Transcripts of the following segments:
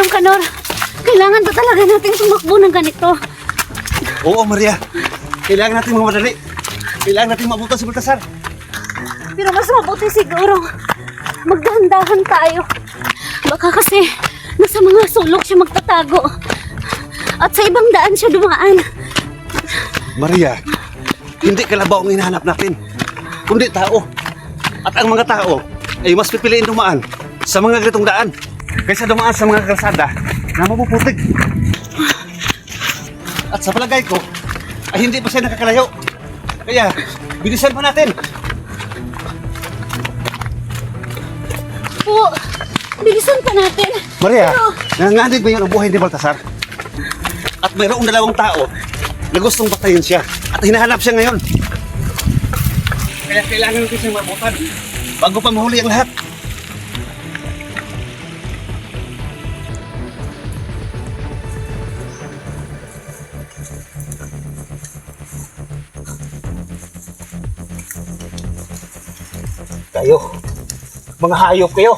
Manong Kanor, kailangan ba talaga natin tumakbo ng ganito? Oo, Maria. Kailangan natin mamadali. Kailangan natin mabuto si Baltasar. Pero mas mabuti siguro, magdahan-dahan tayo. Baka kasi nasa mga sulok siya magtatago. At sa ibang daan siya dumaan. Maria, hindi kalabaw ang hinahanap natin, kundi tao. At ang mga tao ay mas pipiliin dumaan sa mga ganitong daan kaysa dumaan sa mga kalsada na mapuputik. At sa palagay ko, ay hindi pa siya nakakalayo. Kaya, bilisan pa natin. Po, bilisan pa natin. Maria, Pero, nanganganib ba yung buhay ni Baltasar? At mayroong dalawang tao na gustong patayin siya at hinahanap siya ngayon. Kaya kailangan natin siyang mabutan bago pa mahuli ang lahat. Kayo, mga hayop kayo.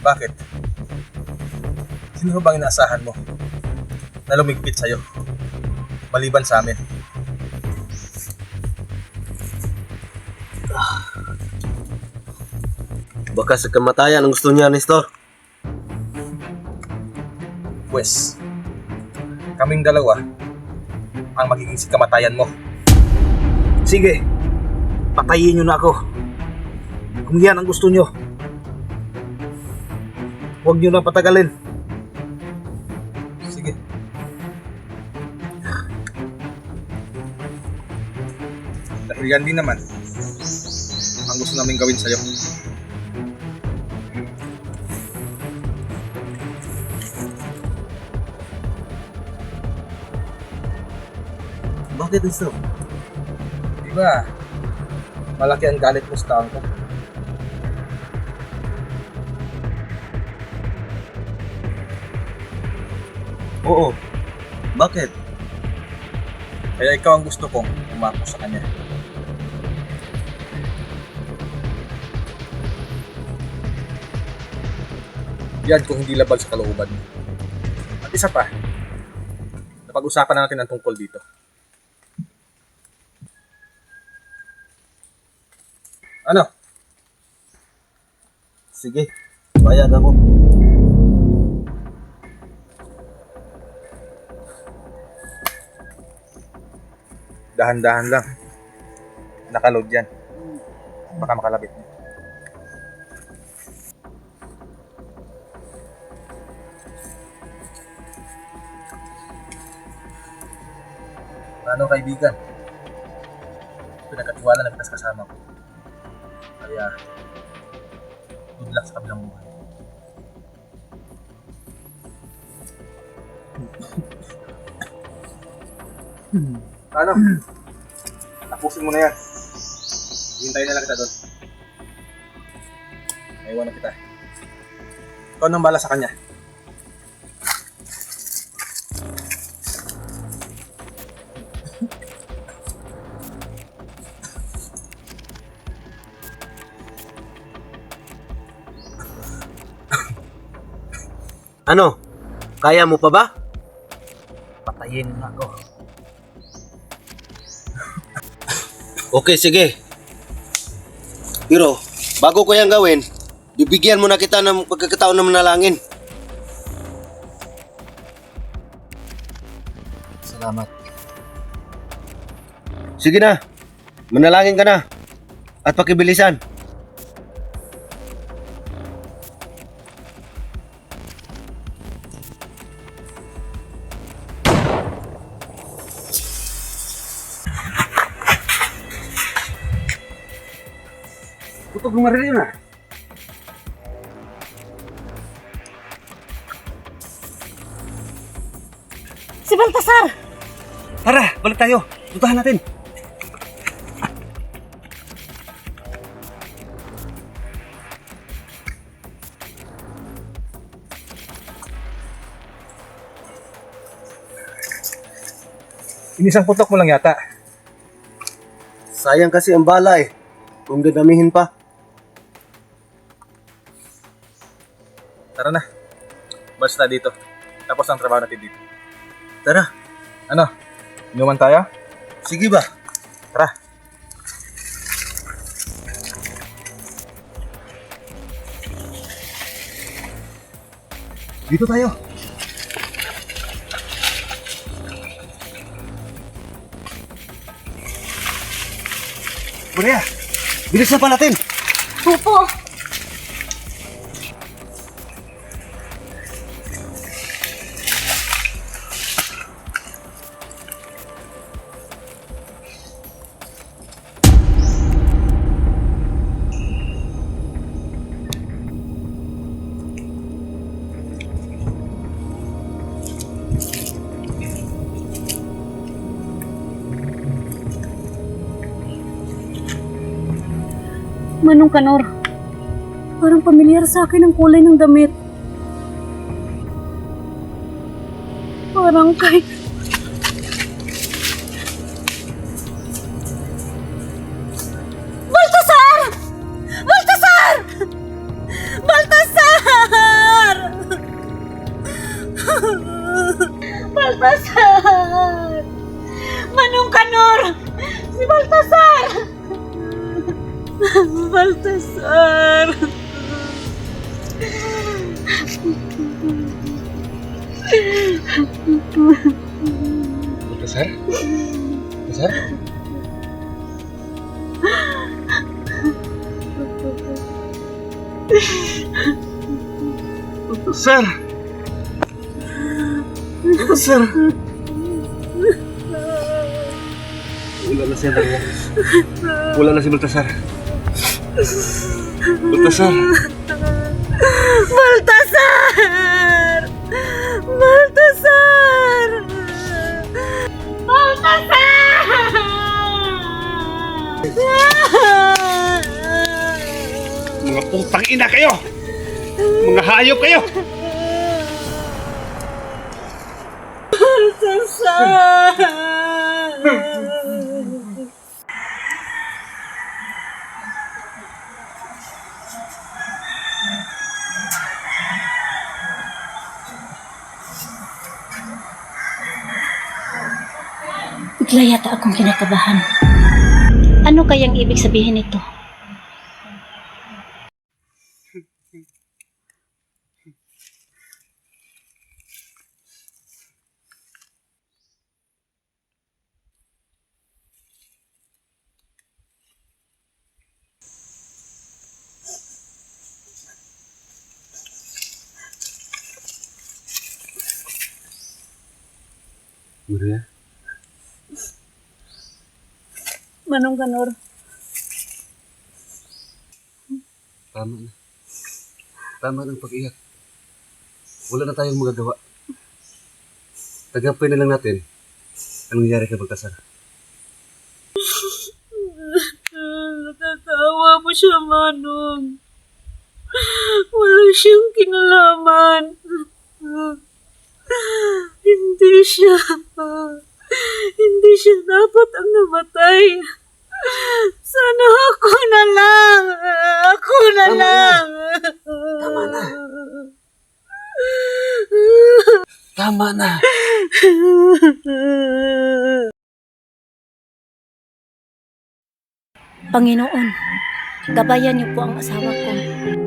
Bakit? Sino ba ang inaasahan mo na lumigpit sa'yo? Maliban sa amin. Baka sa kamatayan ang gusto niya, Nestor. Pwes, kaming dalawa ang magiging si kamatayan mo. Sige, patayin nyo na ako. Kung yan ang gusto nyo, huwag nyo na patagalin. Sige. Dahil yan din naman ang gusto namin gawin sa'yo. Bakit, Nestor? Diba, malaki ang galit mo sa taong ko. Oo. Bakit? Kaya ikaw ang gusto kong umako sa kanya. Yan kung hindi labag sa kalooban mo. At isa pa, napag-usapan na natin ang tungkol dito. Ano? Sige, bayag ako. Dahan-dahan lang. Nakaload yan. Baka makalabit mo. Ano kaibigan? Pinagkatiwala na kita sa kasama ko. Kaya, good luck sa kabilang buhay. Ano? Tapusin mo na yan. Hintayin na lang kita doon. Naiwan na kita. Ikaw nang bala sa kanya. Ano? Kaya mo pa ba? Patayin na ako. Okay, sige. Pero, bago ko yan gawin, bibigyan mo na kita ng pagkakataon na manalangin. Salamat. Sige na, manalangin ka na. At pakibilisan. Tutok lumarin yun ah. si Baltasar! Tara, balik tayo. Puntahan natin. Inisang putok mo lang yata. Sayang kasi ang bala eh. kung dadamihin pa. Tara na. Basta dito. Tapos ang trabaho natin dito. Tara, Ano? Inuman tayo? sige ba? Tara. Dito tayo. Maria, bilisan pa natin. Opo. Manong Kanor, parang pamilyar sa akin ang kulay ng damit. Parang kay... Baltasar! Baltasar! Baltasar! Baltasar! Manong Kanor! Si Baltasar! Baltasar! Baltasar? Baltasar? Sir! Sir! Wala na siya talaga. Wala na si Baltasar. Baltasar! Baltasar! Baltasar! Baltasar! Mga putang ina kayo! Mga hayop kayo! Baltasar! Bigla yata akong kinakabahan. Ano kayang ibig sabihin nito? Maria, Manong Kanor, tama na. Tama ng pag-iyak. Wala na tayong magagawa. Tagapin na lang natin ang nangyari kay Baltasar. natatawa mo siya, Manong. Wala siyang kinalaman. Hindi siya dapat ang namatay. Sana ako na lang. Ako na lang. Tama na. Tama na. Panginoon, gabayan niyo po ang asawa ko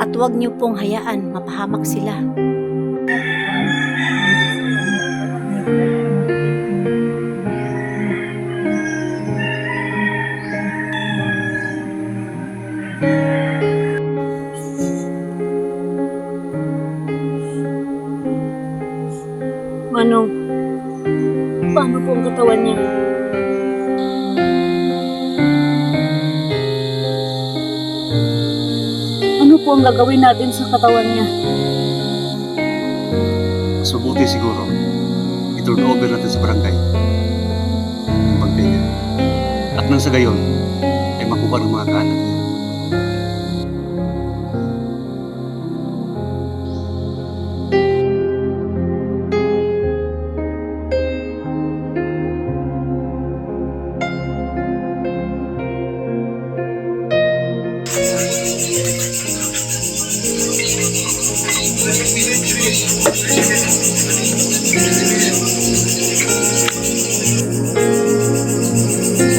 at huwag niyo pong hayaan mapahamak sila. Manong, paano po ang katawan niya? Ano po ang gagawin natin sa katawan niya? Subuti siguro. I-turn over natin sa barangay. Ang pagpinga. At nang sa gayon, ay makuha ng mga kaanak niya.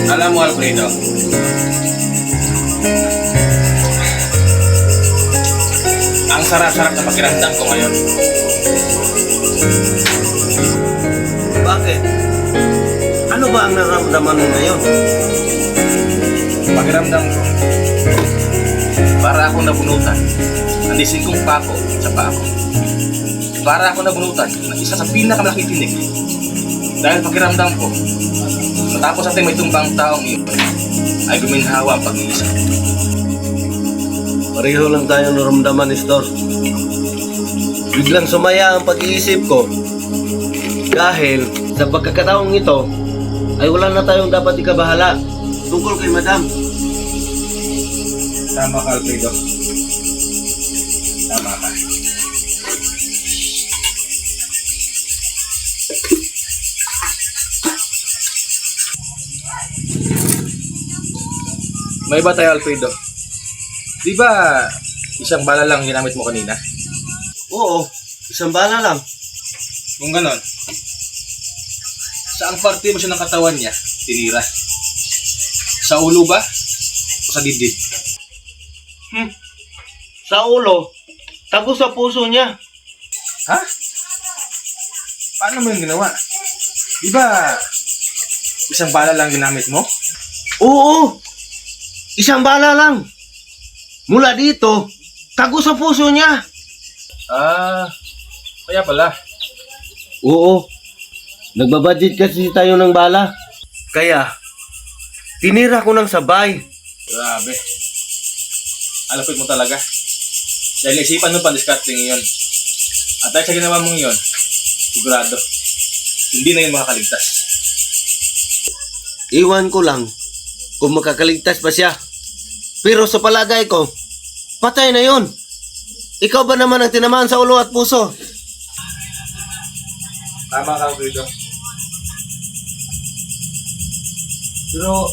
Alam mo, Alfredo, ang sarap-sarap na pakiramdam ko ngayon. Bakit? Ano ba ang nararamdaman mo ngayon? Pakiramdam ko, para ako nabunutan ng 5 pako sa paa ko. Para ako nabunutan ng isa sa pinakamalaking tinik. Dahil pakiramdam ko, matapos natin may tumbang taong iyon, ay guminhawa ang pag-iisa. Pareho lang tayo naramdaman, Nestor. Biglang sumaya ang pag-iisip ko. Dahil sa pagkakataong ito, ay wala na tayong dapat ikabahala tungkol kay Madam. Tama ka, Alfredo. Tama ka. May iba tayo, Alfredo. Di ba isang bala lang ginamit mo kanina? Oo, isang bala lang. Kung ganon, saan parte mo siya ng katawan niya tinira? Sa ulo ba? O sa dibdib? Sa ulo, tago sa puso niya. Ha? Paano mo yung ginawa? Di ba isang bala lang ginamit mo? Oo, isang bala lang. Mula dito, tago sa puso niya. Ah, kaya pala. Oo, nagbabudget kasi tayo ng bala. Kaya, tinira ko ng sabay. Grabe. Alapit mo talaga. Dahil naisipan mo pa discarding yun. At dahil sa ginawa mong yun, sigurado, hindi na yun makakaligtas. Iwan ko lang kung makakaligtas pa siya. Pero sa palagay ko, patay na yun. Ikaw ba naman ang tinamaan sa ulo at puso? Tama ka, Alfredo. Pero,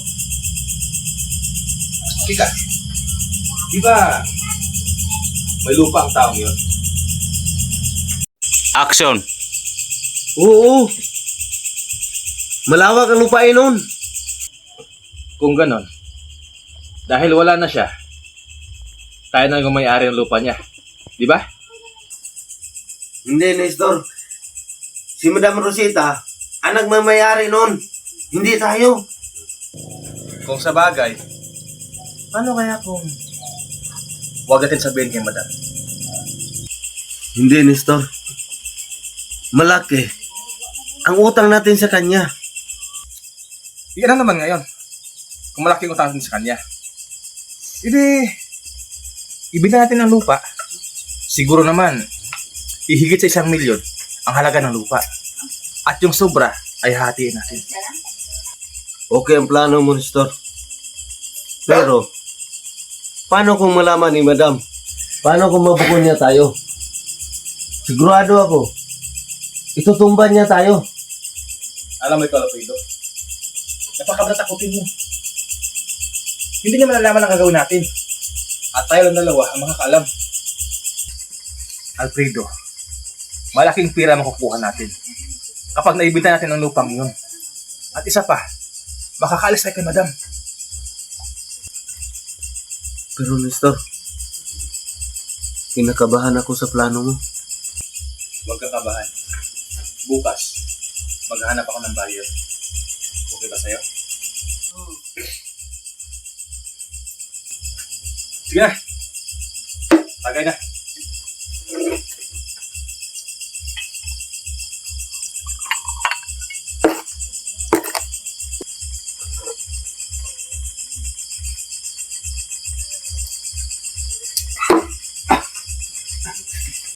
Kika, di ba may lupa ang taong yun? Action! Oo. Malawak ang lupain nun. Kung ganon, dahil wala na siya, tayo na yung may-ari ng lupa niya. Di ba? Hindi, Nestor. Si Madam Rosita, ang nagmamayari nun. Hindi tayo. Kung sa bagay, paano kaya kung huwag natin sabihin kay Madam? Hindi, Nestor. Malaki ang utang natin sa kanya. Iyan na naman ngayon. Kung malaki ang utang natin sa kanya. Hindi, ibigay natin ang lupa. Siguro naman, ihigit sa 1 milyon ang halaga ng lupa. At yung sobra ay hatiin natin. Okay ang plano mo, Nestor. Pero, paano kung malaman ni Madam? Paano kung mabukon niya tayo? Sigurado ako, itutumban niya tayo. Alam mo ito, Alfredo. Napakabatakutin mo. Hindi niya malalaman ang gagawin natin. At tayo lang dalawa ang makakaalam. Alfredo, malaking pira makukuha natin kapag naibenta natin ang lupang yun. At isa pa, makakaalis tayo kay Madam. Pero, Nestor, kinakabahan ako sa plano mo. Huwag kang kabahan. Bukas, maghahanap ako ng buyer. Okay ba sa'yo? Sige na. Tagay na.